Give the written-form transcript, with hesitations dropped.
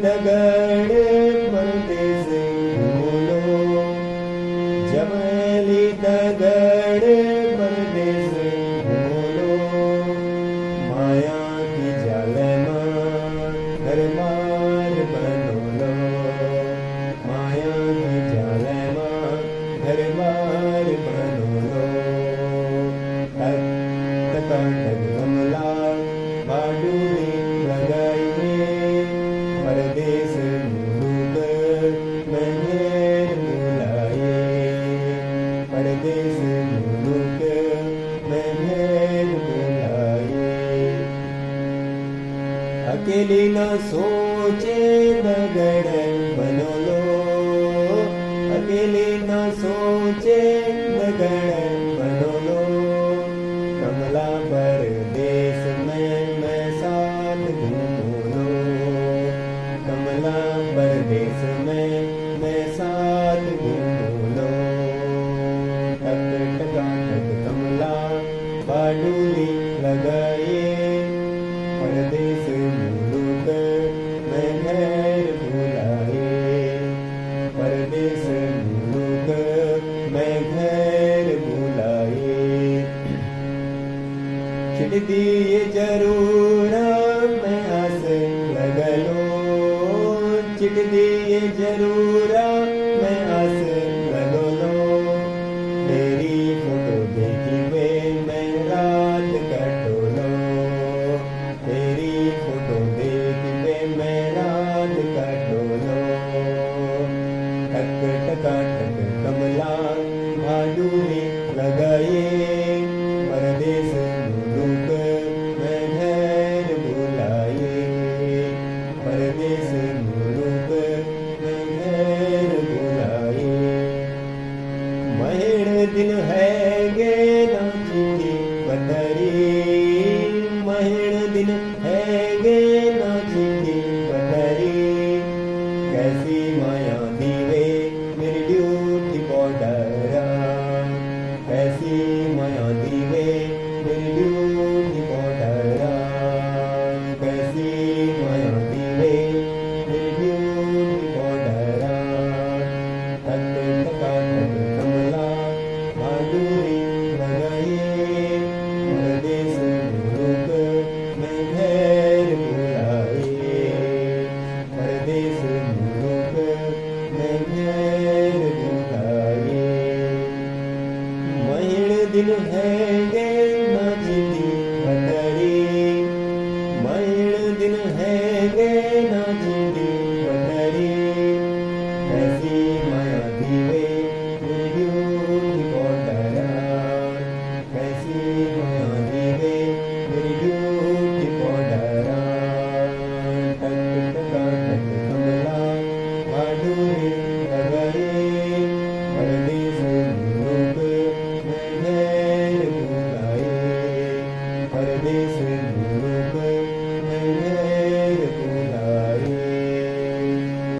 दगड़ परदेस घूलो, जमैली दगड़ परदेस घूलो, माया की जाल मां घर मार बनोलो, माया की जाल मां घर मार बनोलो। टक टक कमला भाडुली लगाइए, परदेस मुलुक में घेर बुलाए, परदेस मुलुक में घेर बुलाए। अकेली न सोचे दगड़ बनोलो, अकेली न सोचे दगड़ बनोलो, कमला परदेस में मैं साथ घूमूलो, कमला परदेस में मैं साथ घूमूलो। टक टका टक कमला बाडुली लगाए, परदेस मुलुक में घर बुलाए, परदेस मुलुक में घर बुलाए। छिड़ दिए जरूर मैं आस लगलो, छिड़ दिए जरूर मैं आस लगलो, तेरी फोटो देखी वे मैं रात कटोलो, तेरी फोटो देखी वे मैं रात कटोलो। टक टका टक कमला भाडुली लगाए, परदेस मुलुक में घर बुलाए, परदेस मुलुक में घर बुलाए। महीन दिन है गे ना चिट्ठी पतरी, महीन दिन है गे ना चिट्ठी पतरी, कैसी माया दीवे